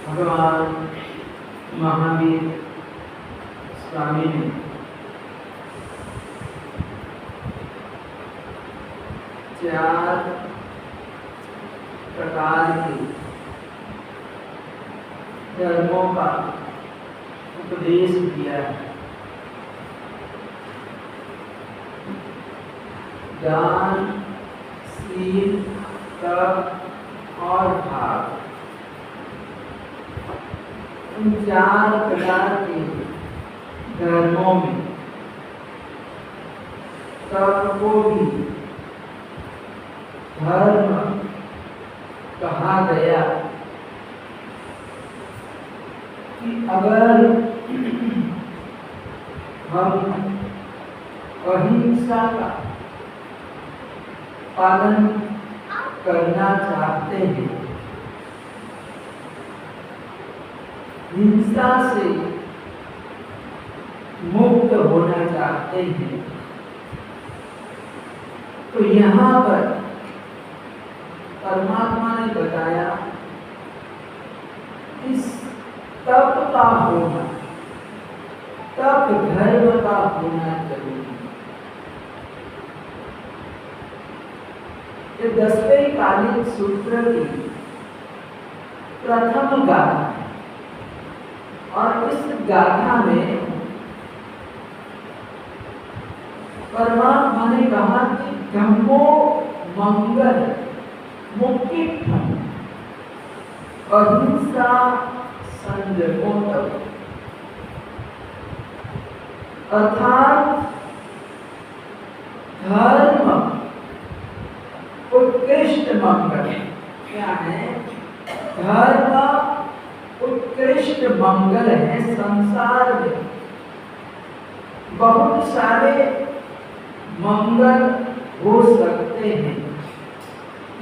भगवान महावीर स्वामी ने चार प्रकार के धर्मों का उपदेश दिया है। दान, शील, तप और भाव, इन चार प्रकार के धर्मों में तप को भी धर्म कहा गया कि अगर हम अहिंसा का पालन करना चाहते हैं, हिंसा से मुक्त होना चाहते हैं, तो यहाँ पर परमात्मा ने बताया इस तप का होना, तप धर्म का होना जरूरी है। ये 10वें कालिक सूत्र की प्रथम गाथा है और इस गाथा में परमात्मा ने कहा कि धम्मो मंगल मुक्ति अहिंसा संयमो तप, अर्थात धर्म उत्कृष्ट मंगल। क्या है? धर्म उत्कृष्ट मंगल है। संसार में बहुत सारे मंगल हो सकते हैं,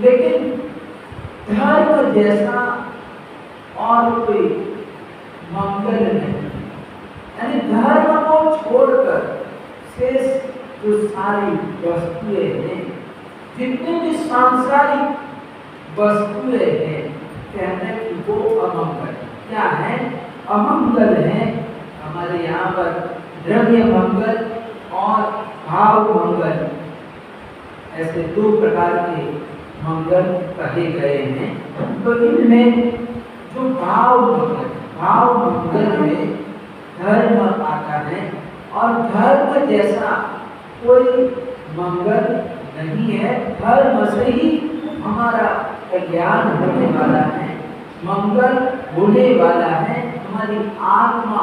लेकिन धर्म जैसा और कोई मंगल नहीं। यानी धर्म को छोड़कर शेष जो सारी वस्तुएं हैं, जितने भी सांसारिक वस्तुएं हैं, कहते हैं कि वो अमंगल। क्या है? अमंगल है। हमारे यहाँ पर द्रव्य मंगल और भाव मंगल, ऐसे दो प्रकार के मंगल कहे गए हैं। तो इनमें जो भाव मंगल में धर्म आता है और धर्म जैसा कोई मंगल नहीं है। धर्म से ही हमारा कल्याण होने वाला है, मंगल होने वाला है। हमारी आत्मा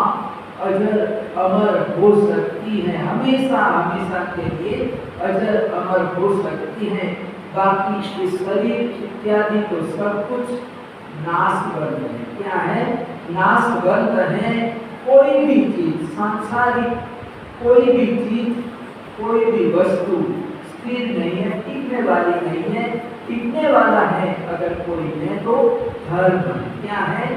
अजर अमर हो सकती है, हमेशा हमेशा के लिए अजर अमर हो सकती है। बाकी इस शरीर इत्यादि तो सब कुछ नाशवंत है। क्या है? नाशवंत है। कोई भी चीज सांसारिक, कोई भी चीज, कोई भी वस्तु स्थिर नहीं है, टिकने वाली नहीं है। टिकने वाला है अगर कोई है तो धर्म। क्या है?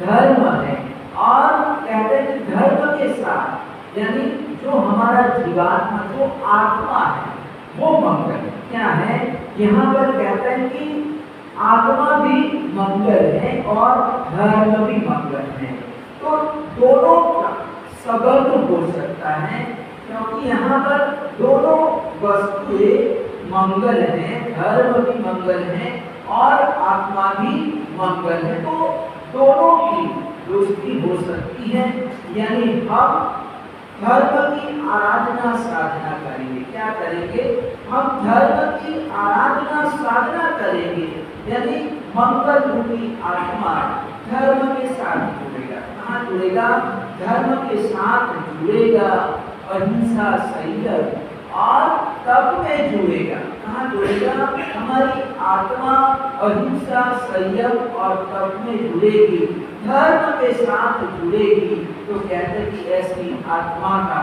धर्म है। और कहते हैं कि धर्म के साथ यानी जो हमारा जीवात्मा जो आत्मा है वो मंगल है। क्या है? यहाँ पर कहते हैं कि आत्मा भी मंगल है और धर्म भी मंगल है। तो दोनों का संबंध हो सकता है क्योंकि यहाँ पर दोनों वस्तुएं मंगल है, धर्म भी मंगल है और आत्मा भी मंगल है। तो दोनों की दोस्ती हो सकती है। यानी हम धर्म की आराधना साधना करेंगे। क्या करेंगे? हम धर्म की आराधना साधना करेंगे। यानी मंगल रूपी आत्मा धर्म के साथ जुड़ेगा। कहाँ जुड़ेगा? धर्म के साथ जुड़ेगा, अहिंसा संयम और तप में जुड़ेगा। कहाँ जुड़ेगा? हमारी आत्मा अहिंसा संयम और तप में जुड़ेगी, धर्म के साथ जुड़ेगी। तो कहते हैं कि ऐसी आत्मा का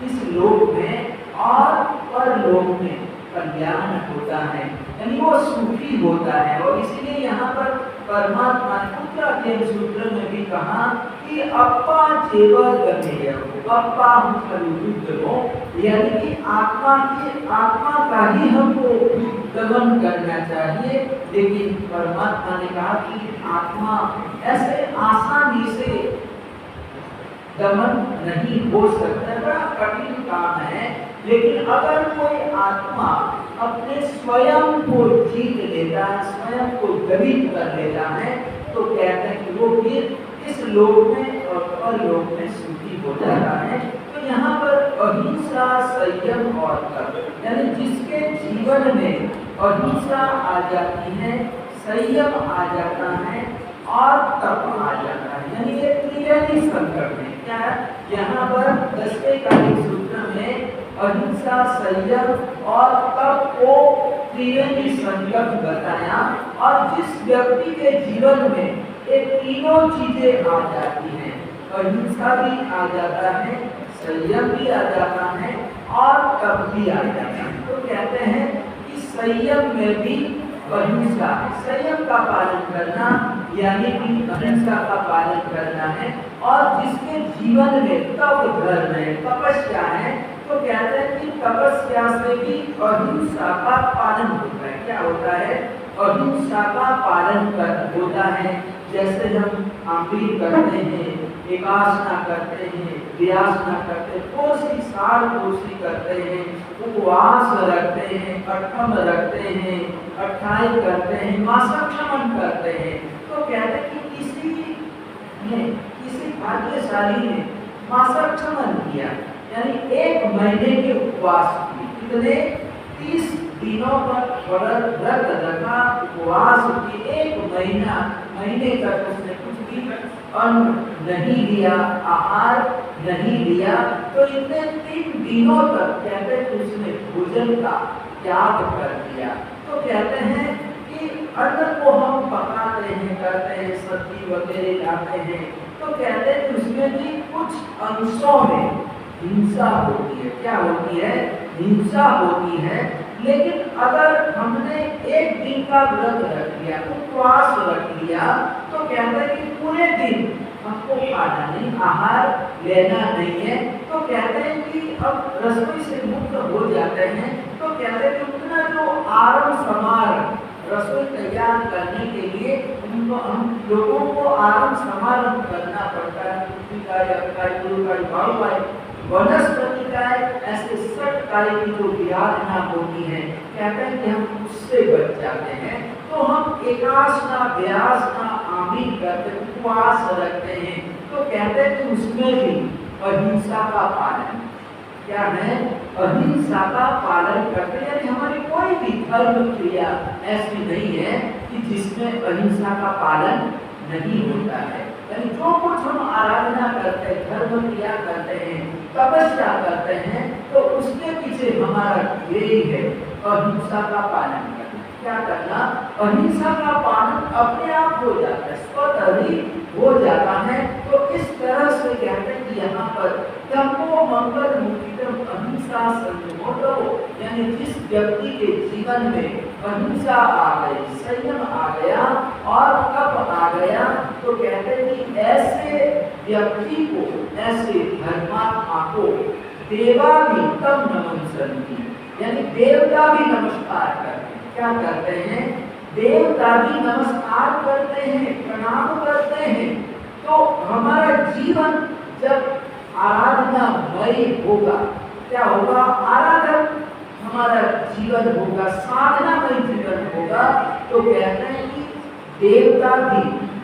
इस लोक में और परलोक में कल्याण होता है, यानी वो सुखी होता है। और इसीलिए यहाँ पर परमात्मा ने उत्तराखंड सूत्र में भी कहा कि अप्पा चेव गमेय, अप्पा हो, यानी कि आत्मा का ही हमको दमन करना चाहिए। लेकिन परमात्मा ने कहा कि आत्मा ऐसे आसानी से दमन नहीं हो सकता, बड़ा कठिन काम है। लेकिन अगर कोई आत्मा अपने स्वयं को जीत लेता है, स्वयं को दबित कर लेता है, तो कहते हैं कि वो फिर इस लोक में और परलोक में सुखी हो जाता है। तो यहाँ पर अहिंसा संयम और तप, यानी जिसके जीवन में अहिंसा आ जाती है, संयम आ जाता है और तप आ जाता है, यानी ये त्रिवेणी संकट है। क्या है? यहाँ पर 10वें कार्य सूत्र में अहिंसा संयम और तप को त्रिवेणी संकट बताया। और जिस व्यक्ति के जीवन में ये तीनों चीजें आ जाती हैं, अहिंसा भी आ जाता है, संयम भी आ जाता है और तप भी आ जाता है, तो कहते हैं कि संयम में भी अहिंसा, संयम का पालन करना यानी कि अहिंसा का पालन करना है। और जिसके जीवन में तप धर्म है, तपस्या है, तो कहते हैं कि तपस्या से भी अहिंसा का पालन होता है। क्या होता है? अहिंसा का पालन होता है। जैसे हम आंबी करते हैं, एकासना करते हैं, व्यासना करते हैं, कोसी सार कोसी करते हैं, उपवास रखते हैं, अठम रखते हैं, अट्ठाई करते हैं, मासक्षमन करते हैं। तो कहते हैं कि किसी भाग्यशाली ने मासक्षमन किया, यानी 1 महीने के उपवास किए। कितने? 30 दिनों पर व्रत रखा, उपवास किए, 1 महीने तक उसने कुछ भी अन्न नहीं लिया, आहार नहीं लिया। तो इतने 3 दिनों तक कहते हैं कि उसने भोजन का त्याग कर दिया। तो कहते हैं कि अन्न को हम पकाते हैं, करते हैं, सब्जी वगैरह लाते हैं, तो कहते हैं कि उसमें भी कुछ अंशों में हिंसा होती है। क्या होती है? हिंसा होती है। लेकिन अगर हमने 1 दिन का व्रत रख लिया, उपवास रख लिया, तो कहते हैं कि पूरे दिन हमको खाना नहीं, आहार लेना नहीं है। तो कहते हैं कि अब रसोई से मुक्त हो जाते हैं। तो कहते हैं कि उतना जो आरंभ समारंभ रसोई तैयार करने के लिए हम लोगों को आरंभ समारंभ करना पड़ता है। पृथ्वी का अकाय, गुरु का भाव, वनस्पति का ऐसे 60 कार्य की जो व्याधना होती है, कहते हैं कि हम उससे बच जाते हैं। तो हम एकासना, व्यासना, आमीन करते, उपवास रखते हैं। तो कहते हैं कि उसमें भी अहिंसा का पालन, क्या है? अहिंसा का पालन करते हैं। यानी हमारी कोई भी धर्म क्रिया ऐसी नहीं है कि जिसमें अहिंसा का पालन नहीं होता है। यानी जो कुछ हम आराधना करते हैं, धर्म क्रिया करते हैं, तपस्या करते हैं, तो उसके पीछे हमारा ध्येय है अहिंसा का पालन करना। क्या करना? अहिंसा का पालन अपने आप हो जाता है, स्वतः ही हो जाता है। तो इस तरह से कहते हैं कि यहाँ पर तपो मंगल मुक्तिम अहिंसा संयमो, यानी जिस व्यक्ति के जीवन में अहिंसा आ गई, संयम आ गया और तप आ गया, तो कहते हैं कि ऐसे व्यक्ति को, ऐसे धर्मात्मा को देवा भी तब नमस्कारन्ति, यानी देवता भी नमस्कार करते हैं। क्या करते हैं? देवता भी नमस्कार करते हैं, प्रणाम करते हैं। तो हमारा जीवन जब आराधनामय होगा, क्या होगा? आराधन हमारा जीवन होगा, साधनामय जीवन होगा, तो कहते हैं कि देवता भी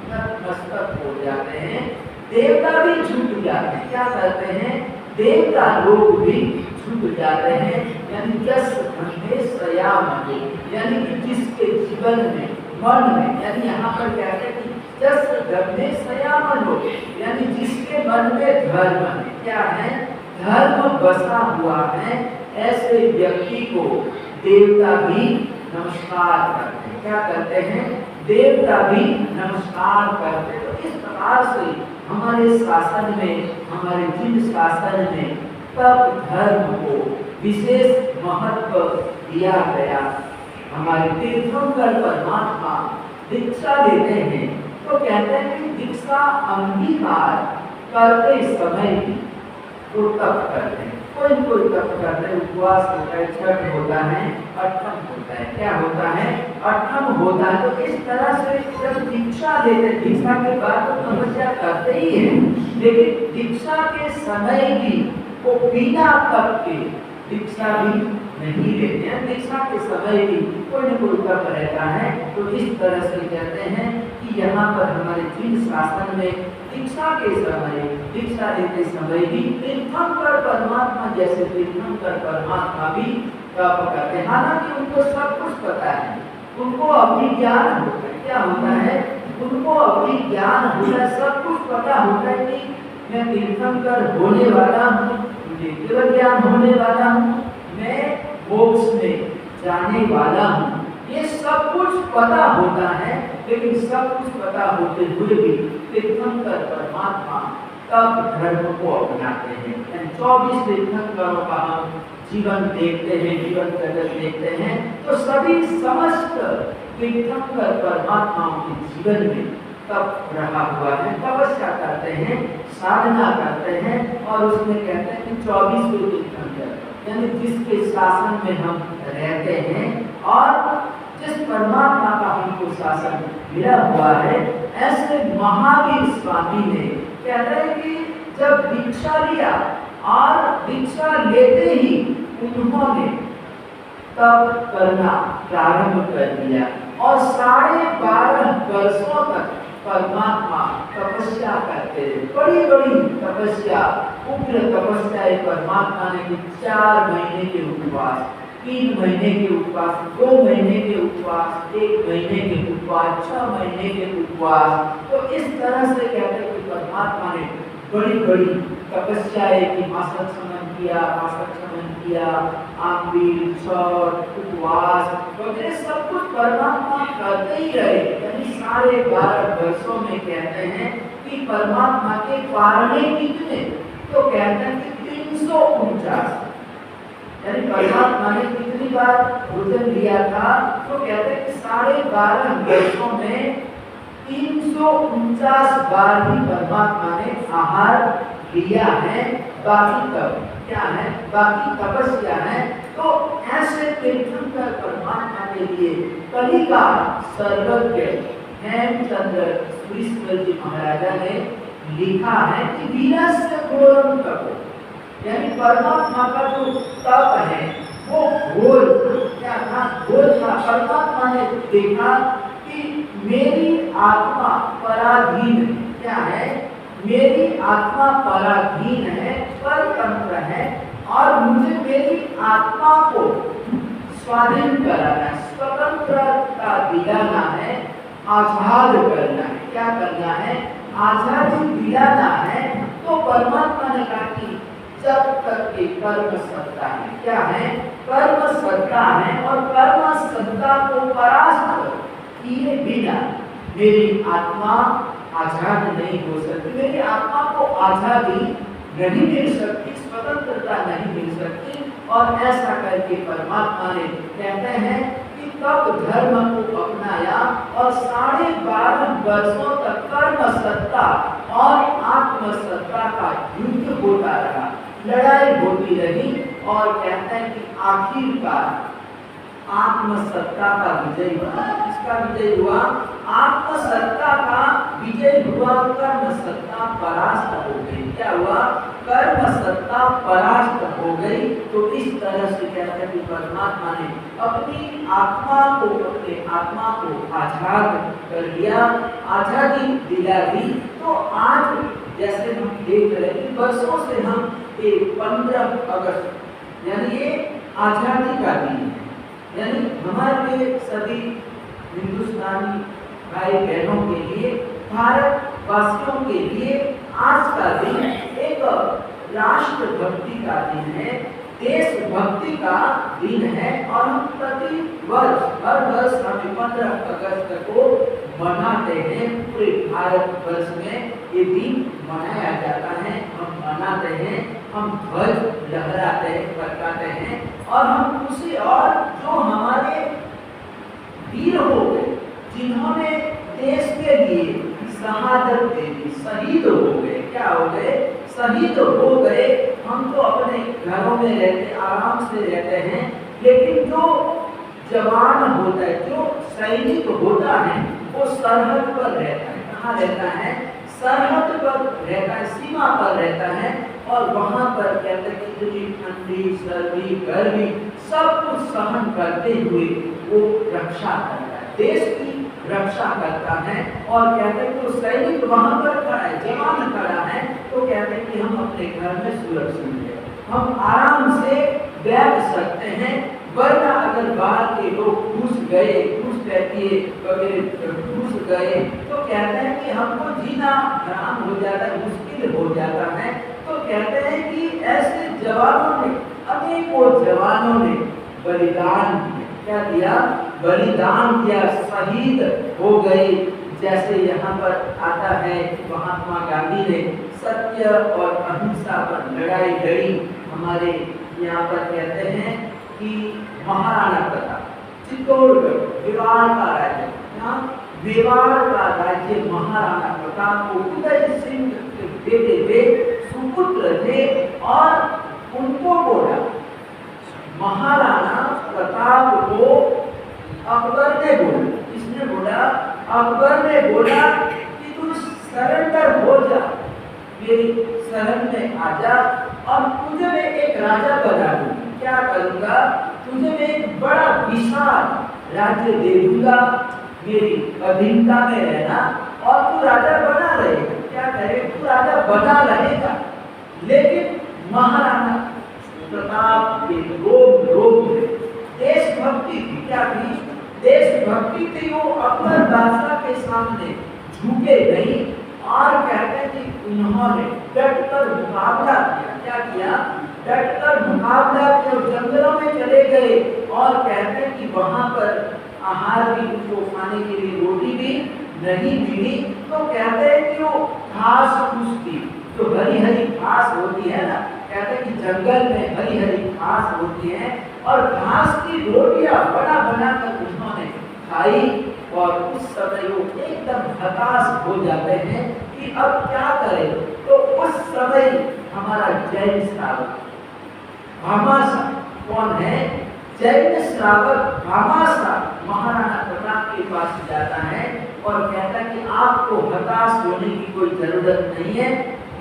नतमस्तक हो जाते हैं, देवता भी झुक जाते हैं। क्या करते हैं? देवता लोग भी झुक जाते हैं। यानी जस धन्य सयामने, यानी कि जिसके जीवन में, मन में, यानी यहाँ पर कहते हैं कि जस धन्य सयामनो, यानी जिसके मन में धर्म है, क्या है? धर्म बसा हुआ है, ऐसे व्यक्ति को देवता भी नमस्कार करते हैं। क्या करते हैं? देवता भी नमस्कार करते हैं। तो इस प्रकार से हमारे शासन में, हमारे जिन शासन में तप धर्म को विशेष महत्व दिया गया। हमारे तीर्थंकर परमात्मा दीक्षा देते हैं, तो कहते हैं कि दीक्षा अंगीकार करते समय भी वो तप करते हैं। कोई तप करते हैं, उपवास होता है, छठ होता है, अठम होता है। क्या होता है? अठम होता है। तो इस तरह से जब दीक्षा देते हैं, दीक्षा के बाद तो तपस्या करते ही है, लेकिन दीक्षा के समय भी वो बिना तप के दीक्षा भी नहीं लेते हैं। दीक्षा के समय भी कोई न कोई तप रहता है। तो इस तरह से कहते हैं कि यहाँ पर हमारे जिन शासन में दीक्षा के समय, दीक्षा देते समय भी तीर्थंकर परमात्मा, जैसे तीर्थंकर परमात्मा भी तप करते हैं। हालांकि उनको सब कुछ पता है, उनको अभिज्ञान होता है। क्या होता है? उनको अभिज्ञान होता है, सब कुछ पता होता है कि मैं तीर्थंकर होने वाला हूँ, मुझे केवल ज्ञान होने वाला हूँ, मैं मोक्ष में जाने वाला हूँ, ये सब कुछ पता होता है। लेकिन सब कुछ पता होते हुए भी तीर्थंकर परमात्मा तप धर्म को अपनाते हैं। 24 तीर्थंकरों का हम जीवन देखते हैं, जीवन जगत देखते हैं, तो सभी समस्त तीर्थंकर परमात्माओं के जीवन में तप रहा हुआ है। तपस्या करते हैं, साधना करते हैं, और उसमें कहते हैं कि 24 तीर्थंकर, यानी जिसके शासन में हम रहते हैं और जिस परमात्मा का हमको शासन मिला हुआ है, ऐसे महावीर स्वामी ने कहते हैं कि जब दीक्षा लिया और दीक्षा लेते ही उन्होंने तप करना प्रारंभ कर दिया और 12.5 वर्षों तक परमात्मा तपस्या करते थे। बड़ी बड़ी तपस्या, उग्र तपस्या परमात्मा ने की। 4 महीने के उपवास, 3 महीने के उपवास, 2 महीने के उपवास, 1 महीने के उपवास, 6 महीने के उपवास। तो इस तरह से कहते हैं कि परमात्मा ने बड़ी बड़ी तपस्याएं की, मासक समन किया, आंबील, छठ, उपवास वगैरह सब कुछ परमात्मा करते ही रहे। यानी 12.5 वर्षों में कहते हैं कि परमात्मा के पारने कितने, तो कहते हैं कि 349, यानी परमात्मा ने कितनी बार भोजन लिया था, तो कहते हैं कि 12.5 वर्षों में 349 बार ही परमात्मा ने आहार लिया है। बाकी तब क्या है? बाकी तपस्या है। तो ऐसे तीर्थंकर परमात्मा के लिए कलिका सर्वज्ञ हेमचंद्र सुरीश्वर जी महाराजा ने लिखा है कि वीरस्य घोरम तपो, यानी परमात्मा का जो तप है वो घोर, क्या था? घोर था। परमात्मा ने देखा कि मेरी आत्मा पराधीन, क्या है? मेरी आत्मा पराधीन है, परतंत्र है, और मुझे मेरी आत्मा को स्वाधीन कराना है, स्वतंत्रता दिलाना है, आजाद करना है। क्या करना है? आजादी दिलाना है। तो परमात्मा ने कहा कि जब तक के कर्म सत्ता है, क्या है? कर्म सत्ता है, और कर्म सत्ता को परास्त किए बिना मेरी आत्मा आजाद नहीं हो सकती, मेरी आत्मा को आजादी नहीं मिल सकती, स्वतंत्रता नहीं मिल सकती। और ऐसा करके परमात्मा ने कहते हैं कि तब धर्म को अपनाया और 12.5 वर्षों तक कर्म सत्ता और आत्म सत्ता का युद्ध होता रहा, लड़ाई होती रही। और कहते हैं कि आखिरकार आत्मसत्ता का विजय हुआ। किसका विजय हुआ? आत्मसत्ता का विजय हुआ, कर्म सत्ता परास्त हो गई। क्या हुआ? कर्म सत्ता परास्त हो गई। तो इस तरह से कहते हैं कि परमात्मा ने अपनी आत्मा को आजाद कर लिया, आजादी दिला दी। तो आज जैसे हम देख रहे हैं वर्षों से हम 15 अगस्त यानी ये आजादी का दिन है, यानी हमारे सभी हिंदुस्तानी भाई बहनों के लिए, भारतवासियों के लिए आज का दिन एक राष्ट्रभक्ति का दिन है, देशभक्ति का दिन है। और हम प्रति वर्ष हर वर्ष हम 15 अगस्त को मनाते हैं। पूरे भारतवर्ष में ये दिन मनाया जाता है, हम मनाते हैं, हम ध्वज लहराते हैं, फहराते हैं। और हम खुशी, और जो हमारे वीर हो गए, जिन्होंने देश के लिए शहादत दे दी, शहीद हो गए। क्या हो गए? शहीद हो गए। हम तो अपने घरों में रहते, आराम से रहते हैं, लेकिन जो जवान होता है, जो सैनिक होता है, वो सरहद पर रहता है। कहाँ रहता है? सरहद पर रहता है, सीमा पर रहता है। और वहां पर कहते हैं कि इतनी ठंडी, सर्दी, गर्मी सब कुछ सहन करते हुए वो रक्षा करता है, देश की रक्षा करता है। और कहते हैं कि सैनिक वहां पर खड़ा है, जवान खड़ा है, तो कहते हैं कि हम अपने घर में सुरक्षित हैं, हम आराम से बैठ सकते हैं। वरना अगर बाहर के लोग घुस गए, तो कहते हैं कि हमको जीना हराम हो जाता है, मुश्किल हो जाता है। तो कहते हैं कि ऐसे जवानों ने, अनेकों जवानों ने बलिदान दिया। क्या दिया? बलिदान दिया, शहीद हो गए। जैसे यहाँ पर आता है महात्मा गांधी ने सत्य और अहिंसा पर लड़ाई लड़ी। हमारे यहाँ पर कहते हैं कि महाराणा प्रताप, चित्तौड़गढ़, मेवाड़ का राज्य, मेवाड़ का राज्य महाराणा प्रताप को उदय सिंह के बेटे थे, सुपुत्र थे। और उनको बोला, महाराणा प्रताप को अकबर ने बोला, किसने बोला? अकबर ने बोला कि तू सरेंडर हो जा, मेरी शरण में आ जा, और तुझे मैं एक राजा बना दूंगा। क्या करूंगा? तुझे मैं एक बड़ा विशाल राज्य दे दूंगा, मेरी अधीनता में रहना, और तू राजा बना रहेगा। क्या करे? तू राजा बना रहेगा। लेकिन महाराणा प्रताप के रोग में देशभक्ति थी। क्या थी? देशभक्ति थी। वो अकबर बादशाह के सामने झुके नहीं, और कहते हैं कि उन्होंने डटकर मुकाबला किया। क्या किया? डटकर मुकाबला किया, जंगलों में चले गए। और कहते हैं कि वहां पर आहार भी, उनको खाने के लिए रोटी भी नहीं मिली। तो कहते हैं कि वो घास फूस थी, जो हरी हरी घास होती है ना, कहते हैं कि जंगल में हरी हरी घास होती है, और घास की रोटियां बना बना कर उन्होंने खाई। और उस समय वो एकदम हताश हो जाते हैं कि अब क्या करें। तो उस समय हमारा जैन श्रावक भामासा, कौन है? जैन श्रावक भामासा महाराणा प्रताप के पास जाता है और कहता है कि आपको हताश होने की कोई जरूरत नहीं है,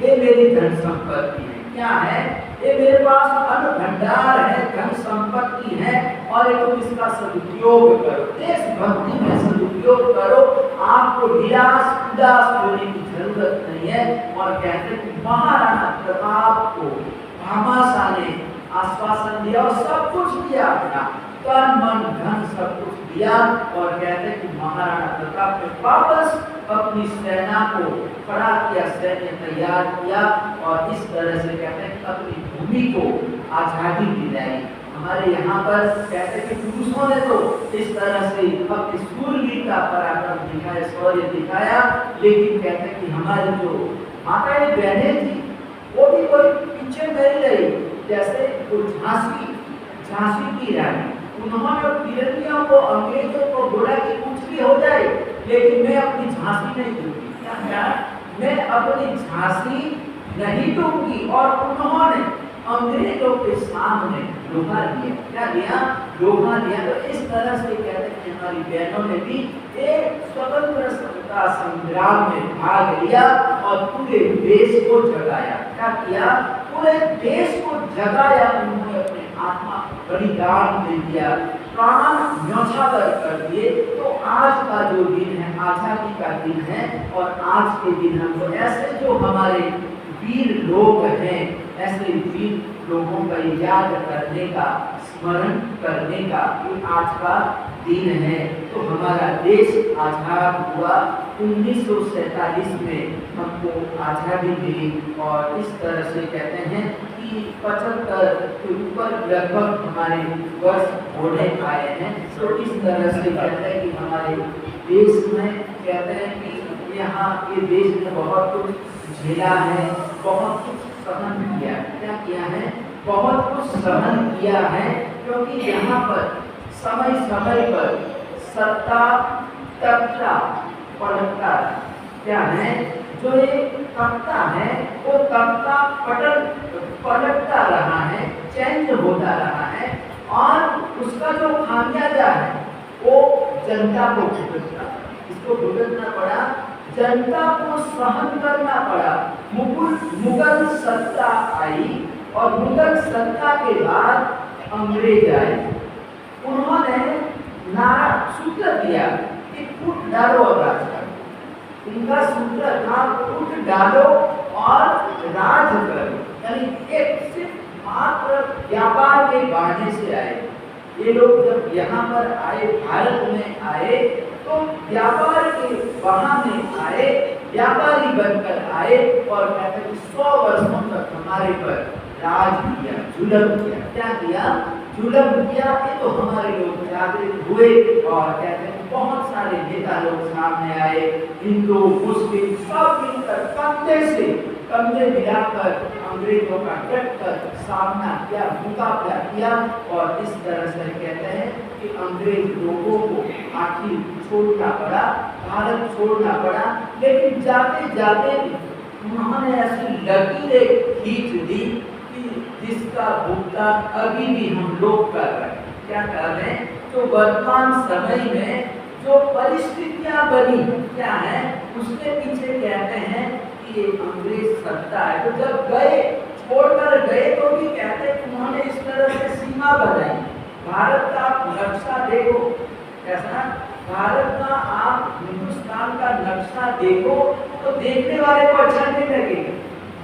ये मेरी धन संपत्ति है। क्या है? ये मेरे पास अन्न भंडार है, धन संपत्ति है, और ये तुम इसका सदुपयोग करो, देशभक्ति में सदुपयोग करो, आपको निराश उदास होने की जरूरत नहीं है। और कहते हैं कि महाराणा प्रताप को भामासा ने आश्वासन दिया और सब कुछ दिया, अपना तन मन धन सब कुछ दिया। और कहते हैं कि महाराणा प्रताप ने वापस अपनी सेना को खड़ा किया, सैन्य तैयार किया, और इस तरह से कहते हैं कि अपनी भूमि को आजादी दिलाई। हमारे यहाँ पर कहते हैं कि पुरुषों ने तो इस तरह से अपनी शूरवीरता पराक्रम दिखाया, शौर्य दिखाया, लेकिन कहते हैं कि हमारी जो माताएं बहनें थी वो भी कोई पीछे नहीं रही। जैसे झांसी झांसी की रानी, उन्होंने पीरतियों को, अंग्रेजों को बोला कि कुछ भी हो जाए लेकिन मैं अपनी झांसी नहीं दूंगी। क्या मैं अपनी झांसी नहीं दूंगी। और उन्होंने अंग्रेजों के सामने लोहा दिया। क्या दिया? लोहा दिया। तो इस तरह से कहते हैं कि हमारी बहनों ने भी एक स्वतंत्रता संग्राम में भाग लिया और पूरे देश को जगाया। क्या किया? पूरे देश को जगाया। उन्होंने अपने आत्मा बलिदान दे दिया, प्राण न्यौछावर कर दिए। तो आज का जो दिन है आजादी का दिन है। और आज के दिन हमको ऐसे जो हमारे वीर लोग हैं, ऐसे वीर लोगों का याद करने का, स्मरण करने का ये आज का दिन है। तो हमारा देश आजाद हुआ 1947 में, हमको आजादी मिली। और इस तरह से कहते हैं कि 75 के ऊपर लगभग हमारे वर्ष होने आए हैं। तो इस तरह से कहते हैं कि हमारे देश में कहते हैं कि यहाँ ये देश ने बहुत कुछ झेला है, बहुत कुछ सहन किया। क्या किया है? बहुत कुछ सहन किया है। क्योंकि यहाँ पर समय समय पर सत्ता तख्ता पलटता। क्या है? जो ये तख्ता है वो तख्ता पलटता रहा है, चेंज होता रहा है। और उसका जो खामियाजा है वो जनता को भुगतना, इसको भुगतना पड़ा, जनता को सहन करना पड़ा। मुगल सत्ता आई और मुगल सत्ता के बाद अंग्रेज आए। उन्होंने सूत्र दिया कि फूट डालो और राज करो। इनका सूत्र था फूट डालो और राज करो। यानी एक सिर्फ मात्र व्यापार के बढ़ने से आए। ये लोग जब यहाँ पर आए, भारत में आए, तो व्यापार के बहाने आए, व्यापारी बनकर आए। और कहते हैं 100 वर्षों तक हमारे पर राज किया, जुल्म किया। क्या किया? जुल्म किया। ये तो हमारे लोग जागृत हुए और कहते हैं बहुत सारे नेता लोग सामने आए, हिंदू मुस्लिम सब मिलकर कंधे मिलाकर अंग्रेजों का डटकर सामना किया, मुकाबला किया। और इस तरह से कहते हैं कि अंग्रेज लोगों को आखिर छोड़ना पड़ा, भारत छोड़ना पड़ा। लेकिन जाते जाते उन्होंने ऐसी लकीरें खींच दी कि जिसका भुगतान अभी भी हम लोग कर रहे हैं। क्या कर रहे हैं? तो वर्तमान समय में जो परिस्थितियां बनी क्या है, उसके पीछे कहते हैं कि ये अंग्रेज सत्ता है। तो जब गए, छोड़कर गए, तो भी कहते हैं कि उन्होंने इस तरह से सीमा बनाई। भारत का नक्शा देखो कैसा, भारत का आप हिंदुस्तान का नक्शा देखो तो देखने वाले को अच्छा नहीं लगेगा,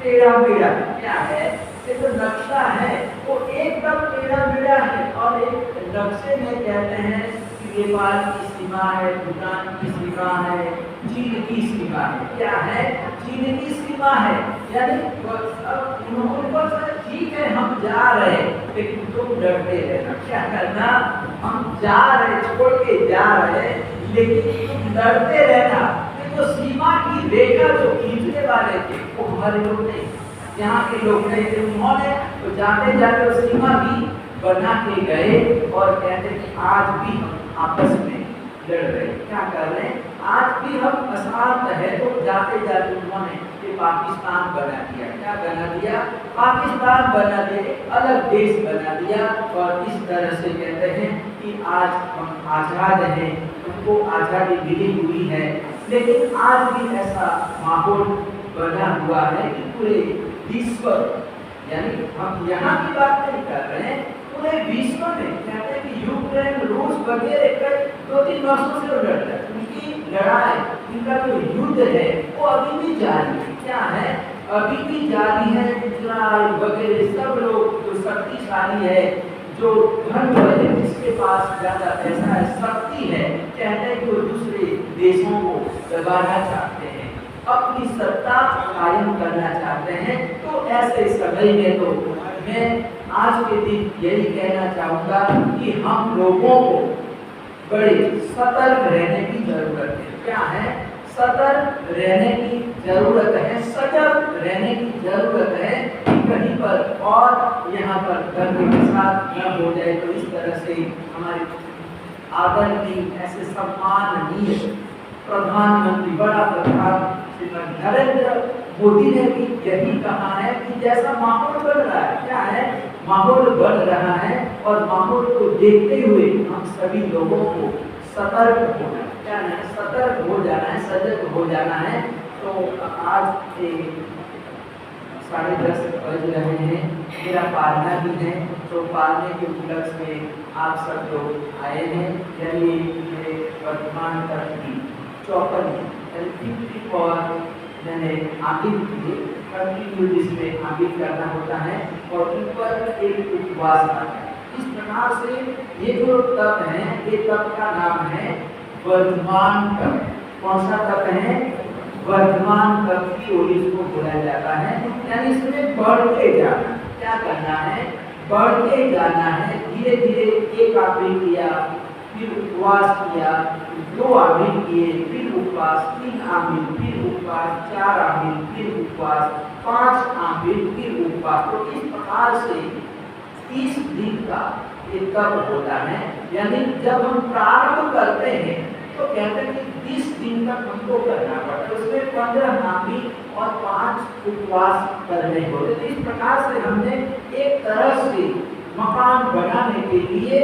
टेढ़ा मेढ़ा। क्या है? ये जो नक्शा है वो एकदम टेढ़ा मेढ़ा है। और एक नक्शे में कहते हैं कि नेपाल की सीमा है, भूटान की सीमा है, चीन की सीमा है। क्या है? चीन की सीमा है। यानी उन्होंने ठीक है हम जा रहे हैं, लेकिन तुम डरते रहना। क्या करना? हम जा रहे, छोड़ के जा रहे, लेकिन तुम डरते रहना। तो सीमा की रेखा जो खींचने वाले थे वो हमारे लोग नहीं, यहाँ के लोग नहीं थे। उन्होंने तो जाते जाते सीमा भी बना के गए। और कहते कि आज भी हम आपस में लड़ रहे। क्या कर रहे हैं? आज भी हम अशांत है। तो जाते जाते उन्होंने ये पाकिस्तान बना दिया। क्या बना दिया? पाकिस्तान बना दिया, अलग देश बना दिया। और इस तरह से कहते हैं कि आज हम आज़ाद हैं, हमको आज़ादी मिली हुई है। लेकिन आज भी ऐसा माहौल बना हुआ है कि पूरे विश्व, यानी हम यहाँ की बात नहीं कर रहे हैं, पूरे विश्व में कहते हैं कि यूक्रेन, रूस वगैरह 2-3 वर्षों से लड़ रहे हैं। उनकी लड़ाई, उनका जो युद्ध है वो अभी भी जारी है। क्या है? अभी भी जारी है। इजराइल वगैरह सब लोग जो शक्तिशाली है, जो धन वाले, जिसके पास ज्यादा पैसा है, शक्ति है, कहते हैं कि वो दूसरे देशों को दबाना चाहते हैं, अपनी सत्ता कायम करना चाहते हैं। तो ऐसे समय में तो मैं आज के दिन यही कहना चाहूँगा कि हम लोगों को बड़े सतर्क रहने की जरूरत है। क्या है? सतर्क रहने की जरूरत है, सजग रहने की जरूरत है कि कहीं पर और यहाँ पर गर्व के साथ न हो जाए। तो इस तरह से हमारे आदरणीय ऐसे सम्माननीय प्रधानमंत्री बड़ा प्रधान श्रीमान नरेंद्र मोदी ने भी यही कहा है कि जैसा माहौल बन रहा है, क्या है माहौल बन रहा है, और माहौल को देखते हुए हम सभी लोगों को सतर्क होना, क्या है सतर्क हो जाना है, सजग हो जाना है। तो आज 10:30 बज रहे हैं, मेरा पालना भी है, तो पालने के उपलक्ष्य में आप सब लोग आए हैं। यानी मेरे वर्तमान तक की 54 और मैंने आगे किए, कंटिन्यू जिसमें आगे करना होता है और ऊपर एक उपवास आता है। इस प्रकार से ये जो तप है, ये तप का नाम है वर्धमान तप। कौन सा तप है? वर्धमान तप की ओर इसको बोला जाता है। यानी इसमें बढ़ते जाना, क्या करना है? बढ़ते जाना है। धीरे धीरे एक आमृत किया, फिर उपवास किया, 2 आमृत किए, फिर उपवास, 3 आमृत, फिर उपवास, 4 आमृत, फिर उपवास, 5 आमृत, फिर उपवास। तो इस प्रकार से 30 दिन का ये तप होता है। यानी जब हम प्रारंभ करते हैं तो कहते हैं कि 30 दिन तक हमको करना पड़ता है, उसमें 15 नामी और 5 उपवास करने होते। तो इस प्रकार से हमने एक तरह से मकान बनाने के लिए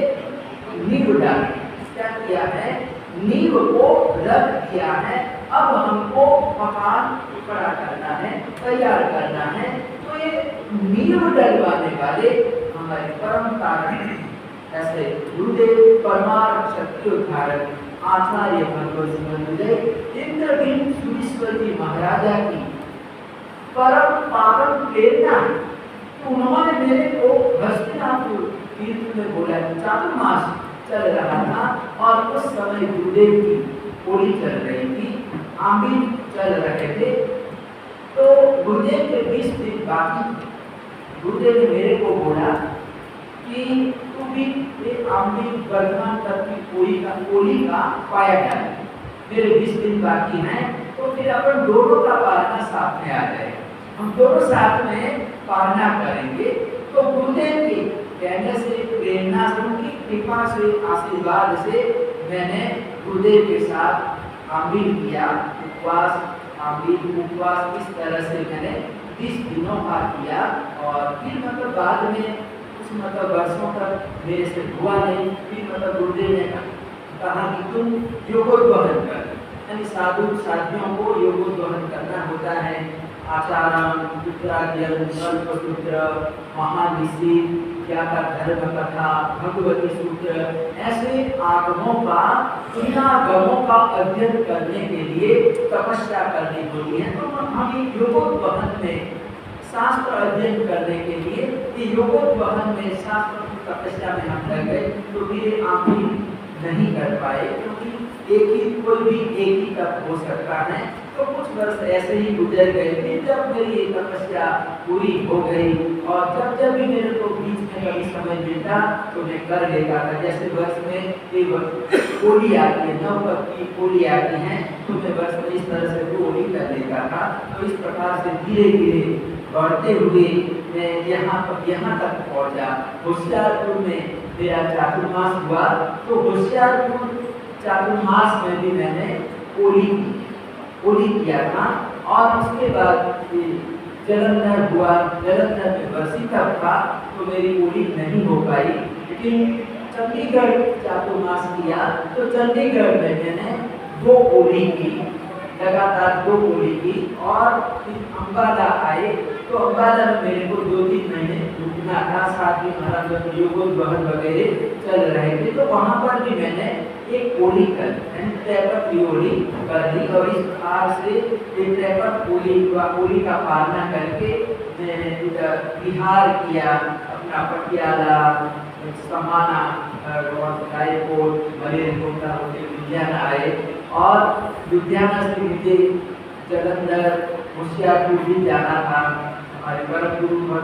नींव डाली, क्या किया है? नींव को रख दिया है। अब हमको मकान खड़ा करना है, तैयार करना है। तो ये नींव डलवाने वाले हमारे परम कारण ऐसे गुरुदेव परमार शक्तिधारक आचार्य भगवत इंद्रवीन सुरेश्वर जी महाराजा की परम पावन प्रेरणा। तो उन्होंने मेरे को हस्तिनापुर तीर्थ में बोला, चातुर्मास चल रहा था और उस समय गुरुदेव की होली चल रही थी, आमिर चल रहे थे। तो गुरुदेव के 20 दिन बाकी, गुरुदेव ने मेरे को बोला कि तू भी एक आमली वर्धमान तक की होली का पाया डाल, मेरे 20 दिन बाकी हैं, तो फिर अपन दोनों का पालना साथ में आ जाएगा, हम दोनों साथ में पालना करेंगे। तो गुरुदेव के कहने से, प्रेरणा से, उनकी कृपा से, आशीर्वाद से मैंने गुरुदेव के साथ आमिर किया, उपवास, आमिर उपवास, इस तरह से मैंने 20 दिनों का किया। और फिर मतलब बाद में मतलब वर्षों तक मेरे से हुआ नहीं। फिर मतलब गुरुदेव ने कहा कि तुम योगोद्वहन कर, यानी साधु साधियों को योगोद्वहन करना होता है। आचार्य, उत्तराज्ञम, कल्पसूत्र, महानिषि, क्या का धर्म कथा, भगवती सूत्र, ऐसे आगमों का, इन आगमों का अध्ययन करने के लिए तपस्या करनी होती है। तो हम योगोद्वहन में शास्त्र अध्ययन करने के लिए योगोद्वहन में शास्त्र की तपस्या में हम लग गए। तो फिर आप भी नहीं कर पाए, क्योंकि एक ही कोई भी एक ही तप हो सकता है। तो कुछ वर्ष ऐसे ही गुजर गए। फिर जब मेरी ये तपस्या पूरी हो गई और जब भी मेरे को बीच में कभी समय मिलता तो मैं कर लेता था। जैसे वर्ष में होली आती है, 9 तक की होली आती है, तो मैं वर्ष में इस तरह से होली कर लेता था। तो इस प्रकार से धीरे धीरे बढ़ते हुए मैं यहाँ तक पहुँचा। होशियारपुर में मेरा चातुर्मास हुआ, तो होशियारपुर चातुर्मास में भी मैंने होली किया था। और उसके बाद जलंधर हुआ, जलंधर में बरसी तक था, तो मेरी होली नहीं हो पाई। लेकिन चंडीगढ़ चातुर्मास किया, तो चंडीगढ़ में मैंने 2 होली की, लगातार 2 होली की। और फिर अम्बाला आए, तो अम्बाला में मेरे को 2-3 महीने रुकना था। साथ ही महाराज योगोद्वहन वगैरह चल रहे थे, तो वहाँ पर भी मैंने एक होली कर दी, होली कर दी। और इस प्रकार से होली का पालना करके मैंने बिहार किया, अपना पटियाला, समाना, रायपुर, मलेरकोटा होते लुधियाना आए। और लुधियाना से मुझे जलंधर, होशियारपुर भी जाना था। हमारे परम गुरु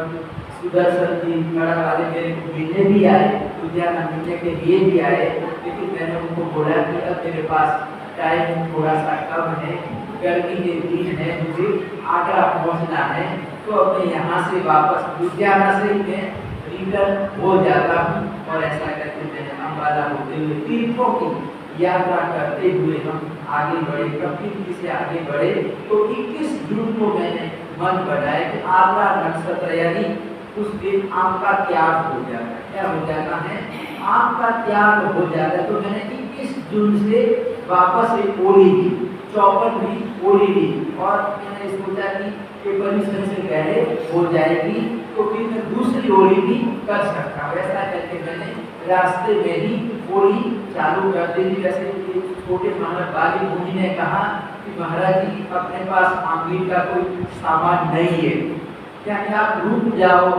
सुदर्शन जी कड़ा वाले मेरे को मिलने भी आए, लुधियाना मिलने के लिए भी आए। लेकिन मैंने उनको बोला कि अब मेरे पास टाइम थोड़ा सा कम है, गर्मी के दिन है, मुझे आगरा पहुंचना है। तो अब मैं यहाँ से वापस लुधियाना से मैं रिटर्न हो जाता हूँ और ऐसा करके मैं अम्बाला होते हुए तीर्थों की यात्रा करते हुए हम आगे बढ़े। कपिल से आगे बढ़े तो 21 जून को मैंने मन बनाया कि आगरा नक्षत्र यानी उस दिन आम का त्याग हो जाता है। क्या हो जाता है? आम का त्याग हो जाता है। तो मैंने 21 जून से वापस एक ओली दी, 54 भी ओली दी और मैंने सोचा कि परिश्रम से पहले हो जाएगी तो फिर मैं दूसरी ओली भी कर सकता हूँ। ऐसा करके मैंने रास्ते में ही ओली चालू कर दी थी। जैसे छोटे महाराज बाली मुनि ने कहा कि महाराज जी अपने पास आमलीन का कोई सामान नहीं है, क्या आप रुक जाओ,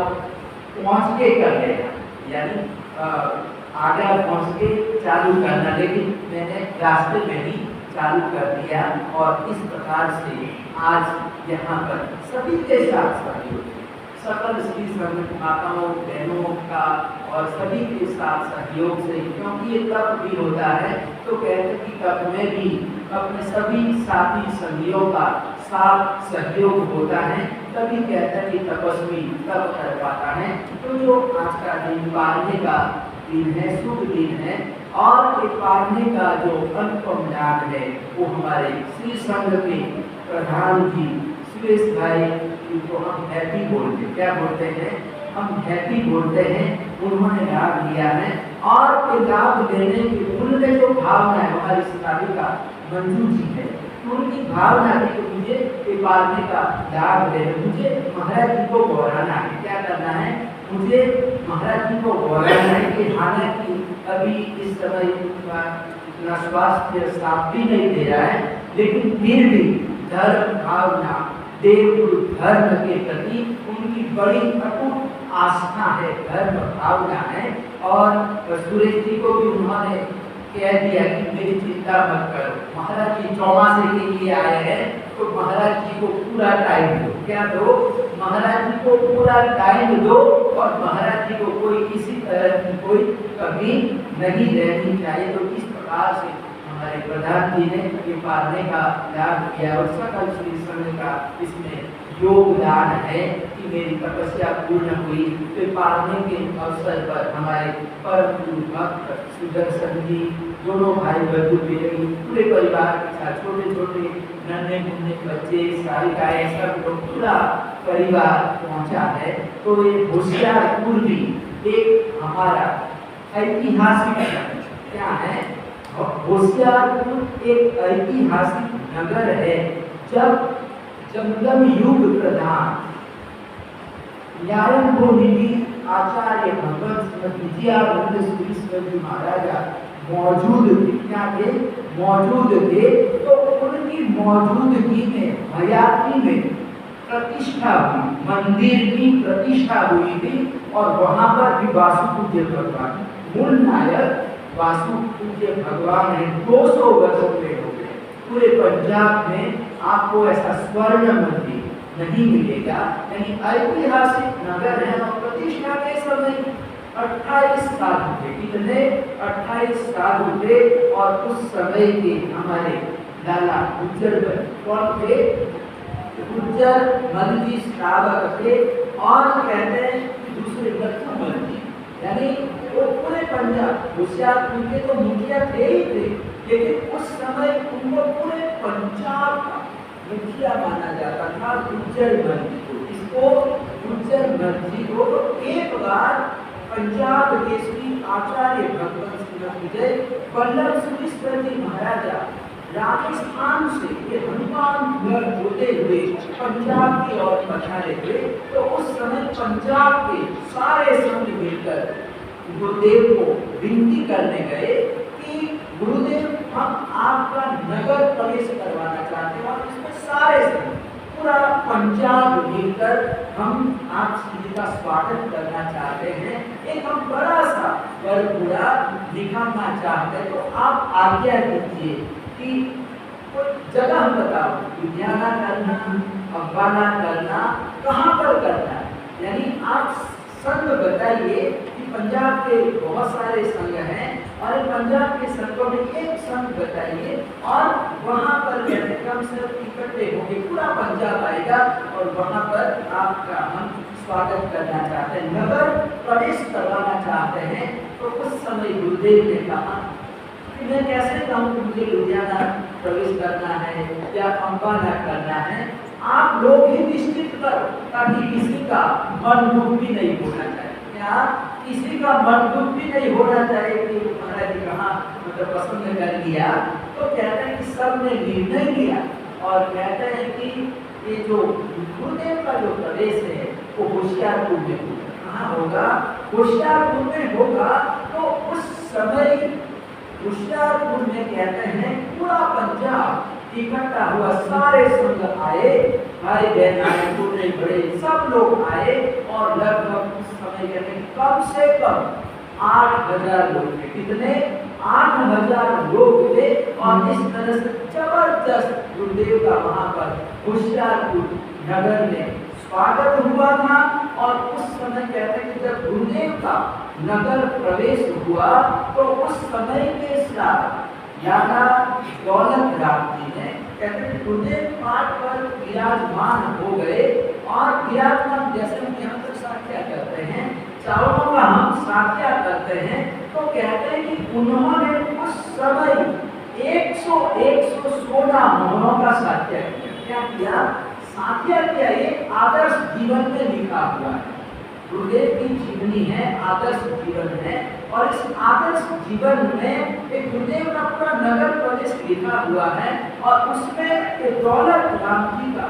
पहुँच के कर लेना, यानी आगरा पहुँच के चालू करना। लेकिन मैंने रास्ते में ही चालू कर दिया और इस प्रकार से आज यहाँ पर सभी के साथ सहयोग, सकल श्री संगत माताओं बहनों का और सभी के साथ सहयोग से, क्योंकि ये तप भी होता है तो कहते कि तप में भी अपने सभी साथी संगियों का साथ सहयोग होता है, तभी कहते हैं कि तपस्वी तप कर पाता है। तो जो आज का दिन पारने का दिन है, शुभ दिन है और ये पारने का जो अनुपम नाम है वो हमारे श्री संघ के प्रधान जी सुरेश भाई, इनको हम हैप्पी बोलते हैं। क्या बोलते हैं? हम हैप्पी बोलते हैं। उन्होंने लाभ लिया है और ये लाभ लेने की उनके जो भावना है हमारी शादी का मंजू जी है, उनकी भावना थी कि मुझे ये पालने का लाभ लेना, मुझे महाराज जी को गौराना है। क्या करना है? मुझे महाराज जी को गौराना है कि हालांकि अभी इस समय इतना स्वास्थ्य साथ भी नहीं दे रहा है, लेकिन फिर भी धर्म भावना देवगुरु धर्म के प्रति उनकी बड़ी अटूट आस्था है, धर्म भावना है। और सुरेश जी को भी उन्होंने कह दिया कि मेरी चिंता मत करो, महाराज जी चौमासे के लिए आए हैं तो महाराज जी को पूरा टाइम दो। क्या दो? महाराज जी को पूरा टाइम दो और महाराज जी को कोई किसी तरह की कोई कमी नहीं रहनी चाहिए। तो इस प्रकार से हमारे प्रधान जी ने ये पालने का लाभ किया और सकल श्री संघ का इसमें योगदान है कि मेरी तपस्या पूर्ण हुई। तो पालने के अवसर पर हमारे परम गुरु भक्त सुदर्शन जी, दोनों भाई बंधु बेटी, पूरे परिवार के साथ, छोटे छोटे नन्हे मुन्ने बच्चे, सारिकाएं, सब लोग पूरा परिवार पहुंचा है। तो ये होशियारपुर भी एक हमारा ऐतिहासिक क्या है? होशियारपुर एक ऐतिहासिक नगर है। जब जंगम युग प्रधान आचार्य भगवत विद्यानंद सुरेश्वर जी महाराजा मौजूद थे। क्या थे? मौजूद थे। तो उनकी मौजूदगी में हयाती में प्रतिष्ठा हुई, मंदिर की प्रतिष्ठा हुई थी और वहां पर भी वासु पूज्य भगवान मूल नायक वासु पूज्य भगवान है। 200 वर्षों में हो गए। पूरे पंजाब में आपको ऐसा स्वर्ण मंदिर नहीं मिलेगा, नहीं ऐतिहासिक नगर है। और प्रतिष्ठा के समय 28 साधु थे। कितने? 28 साधु थे। और उस समय के हमारे लाला गुज्जर कौन थे? गुज्जर मल जी श्रावक थे और कहते हैं दूसरे मल जी, यानी वो पूरे पंजाब होशियारपुर के तो मुखिया थे ही थे, लेकिन उस समय उनको पूरे पंजाब का मुखिया माना जाता था गुज्जर मल जी को। इसको गुज्जर मल जी को एक बार पंजाब केसरी आचार्य भगवत विजय वल्लभ सुरेश्वर जी महाराजा राजस्थान से ये हनुमानगढ़ होते हुए पंजाब की ओर पधारे थे। तो उस समय पंजाब के सारे संत मिलकर गुरुदेव को विनती करने गए कि गुरुदेव हम आपका नगर प्रवेश करवाना चाहते हैं और इसमें सारे संत पूरा पंजाब मिलकर हम आप श्री का स्वागत करना चाहते हैं, एक हम बड़ा सा बरपुरा दिखाना चाहते हैं। तो आप आज्ञा दीजिए कि कोई जगह बताओ, लुधियाना करना, अम्बाला करना, कहाँ पर करना है, यानी आप संघ बताइए कि पंजाब के बहुत सारे संघ हैं और पंजाब के संघों में एक संघ बताइए और वहाँ पर कहते कम से कम इकट्ठे होंगे, पूरा पंजाब आएगा और वहाँ पर आपका हम स्वागत करना चाहते हैं, नगर प्रवेश करवाना चाहते हैं। तो उस समय गुरुदेव ने कहा कि मैं कैसे कहूँ कि मुझे लुधियाना प्रवेश करना है या अम्बाला करना है, आप लोग ही निश्चित करो ताकि किसी का मन दुख भी नहीं होना चाहिए। क्या किसी का मन दुख भी नहीं होना चाहिए कि महाराज जी कहाँ मतलब पसंद कर लिया। तो कहते हैं कि सब ने निर्णय लिया और कहते हैं कि ये जो गुरुदेव का जो प्रदेश है वो होशियारपुर में होगा। कहाँ होगा? होशियारपुर में होगा। तो उस समय होशियारपुर में कहते हैं पूरा पंजाब इकट्ठा हुआ, सारे संघ आए, भाई बहन आए, छोटे बड़े सब लोग आए और लगभग उस समय कहते हैं कम से कम 8,000 लोग थे। कितने? 8,000 लोग थे। और इस तरह से जबरदस्त गुरुदेव का वहां पर होशियारपुर नगर में स्वागत हुआ था। और उस समय कहते हैं कि जब गुरुदेव का नगर प्रवेश हुआ तो उस समय के साथ यादा दौलत राम जी ने कहते हैं गुरुदेव पाठ पर विराजमान हो गए और विराजमान जैसे हम यहाँ तक साख्या करते हैं, चावलों का हम साख्या करते हैं, तो कहते हैं कि उन्होंने उस समय 116 मोहरों का साख्या किया। क्या किया? साख्या किया। एक आदर्श जीवन में लिखा हुआ है, गुरुदेव की जीवनी है, आदर्श जीवन है। और इस आदर्श जीवन में एक गुरुदेव का पूरा नगर प्रदेश लिखा हुआ है और उसमें एक दौलत राम जी का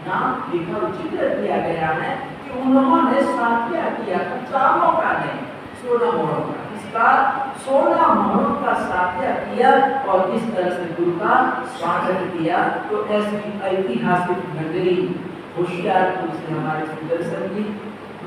नाम लिखा जिक्र किया गया है कि उन्होंने साख्या किया था, चावलों का नहीं 16 मोहरों का। इसका 16 मोहरों का साख्या किया और इस तरह से गुरु का स्वागत किया। तो ऐसी ऐतिहासिक नगरी होशियारपुर से हमारे सुदर्शन जी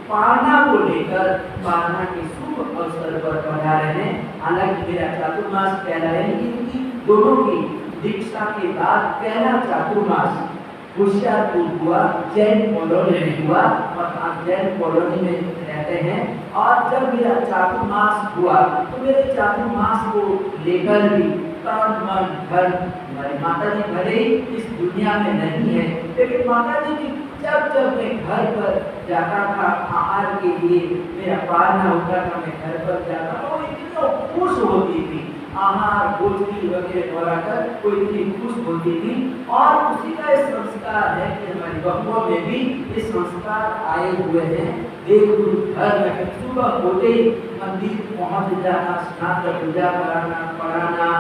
पारना को लेकर पारना के शुभ अवसर पर पढ़ा रहे हैं। हालांकि मेरा चातुर्मास कहला है कि दोनों की दीक्षा के बाद पहला चातुर्मास होशियारपुर हुआ, जैन कॉलोनी में हुआ और आप जैन कॉलोनी में रहते हैं। और जब मेरा चातुर्मास हुआ तो मेरे चातुर्मास को लेकर भी तन मन धन, हमारी माता जी भले ही इस दुनिया में नहीं है, लेकिन माता जी की जब जब मैं घर पर जाता था आहार के लिए, मेरा पालना होता था, मैं घर पर जाता था, वो इतनी खुश होती थी, आहार गोष्ठी वगैरह कराकर वो इतनी खुश होती थी। और उसी का एक संस्कार है कि हमारी बहनों में भी ये संस्कार आए हुए हैं। देवगुरु घर में सुबह होते ही मंदिर पहुंच जाना, स्नान पूजा कराना, पढ़ाना,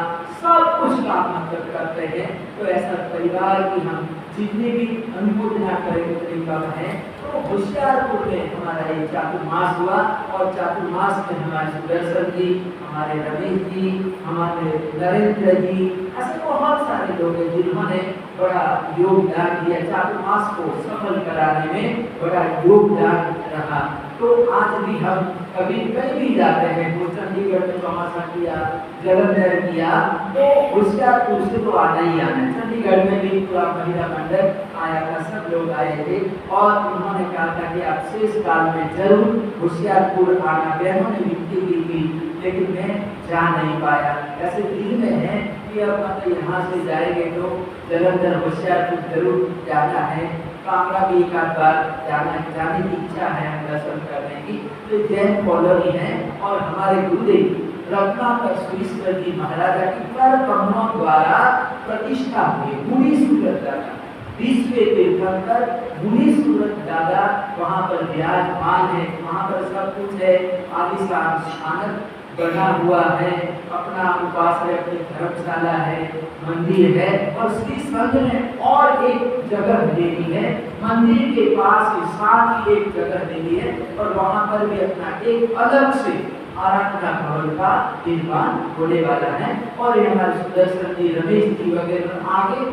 सब कुछ काम मतलब करते हैं। तो ऐसा परिवार की हम जितने भी अनुमोदना करें उतने कम है। तो होशियारपुर में हमारा ये चातुर्मास हुआ और चातुर्मास में हमारे सुदर्शन जी, हमारे रमेश जी, हमारे नरेंद्र जी, ऐसे बहुत सारे लोग हैं जिन्होंने बड़ा योगदान दिया, चातुर्मास को सफल कराने में बड़ा योगदान रहा। तो आज भी हम कभी कहीं भी जाते हैं, चंडीगढ़ में तमाशा किया, जलंधर किया, तो होशियारपुर से तो आना ही आना। चंडीगढ़ में भी पूरा महिला मंडल आया था, सब लोग आए थे और उन्होंने कहा था कि आप शेष काल में जरूर होशियारपुर आना। बहनों ने विनती की थी लेकिन मैं जा नहीं पाया। ऐसे दिल में है कि अब मतलब यहाँ से जाएंगे तो जलंधर होशियारपुर जरूर जाना है, कांगड़ा भी एक आध बार जाने की इच्छा है दर्शन करने की। तो जैन कॉलोनी है और हमारे गुरुदेव रत्नाकर सुरेश्वर जी महाराजा की कर कमलों द्वारा प्रतिष्ठा हुई मुनि सूरत दादा, 20वें तीर्थंकर मुनि सूरत दादा वहाँ पर विराजमान है। वहाँ पर सब कुछ है, आलीशान स्थानक बना हुआ है, अपना उपासना, अपनी धर्मशाला है, मंदिर है। और श्री संघ ने और एक जगह दे दी है, मंदिर के पास के साथ ही एक जगह दे दी है और वहाँ पर भी अपना एक अलग से आराधना भवन का निर्माण होने वाला है। और ये हमारे सुदर्शन जी, रमेश जी वगैरह आगे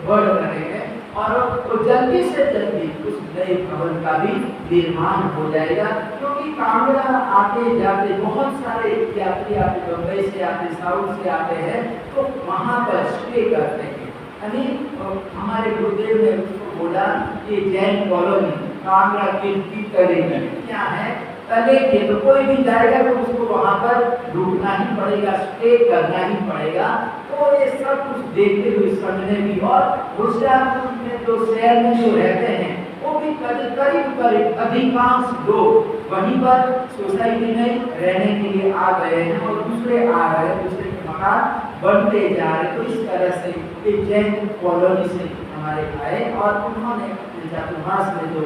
बढ़ रहे हैं और तो जल्दी से जल्दी उस नए भवन का भी निर्माण हो जाएगा। क्योंकि कांगड़ा आते जाते बहुत सारे यात्री आते, बम्बई से आते, साउथ से आते हैं, तो वहाँ पर स्टे करते हैं। यानी हमारे गुरुदेव ने उसको बोला कि जैन कॉलोनी कांगड़ा के करेंगे क्या है, लेकिन तो कोई भी जाएगा तो उसको वहां पर रुकना ही पड़ेगा, स्टे करना ही पड़ेगा। तो ये सब कुछ देखते हुए समझने भी, और होशियारपुर में जो शहर में जो रहते हैं वो भी करीब अधिकांश लोग वहीं पर सोसाइटी में रहने के लिए आ गए हैं और दूसरे आ रहे हैं, दूसरे के मकान बनते जा रहे। तो इस तरह से एक जैन कॉलोनी से हमारे आए और उन्होंने चातुर्मास में जो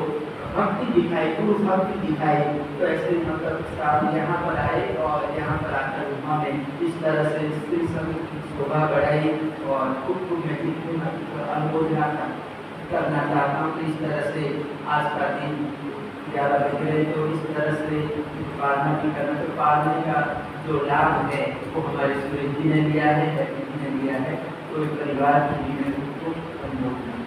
भक्ति दिखाई, गुरु भक्ति दिखाई, तो ऐसे मतलब यहाँ पर आए और यहाँ पर आकर उन्होंने इस तरह से स्त्री संघ की शोभा बढ़ाई और खूब मैं अनुमोदना करना चाहता हूँ। तो इस तरह से आज का दिन 11 बजे तो इस तरह से पालना भी करना, तो पालने का जो लाभ है वो हमारे सूर्य जी ने लिया है, ने लिया है। तो परिवार की मैं उसको अनुमोदना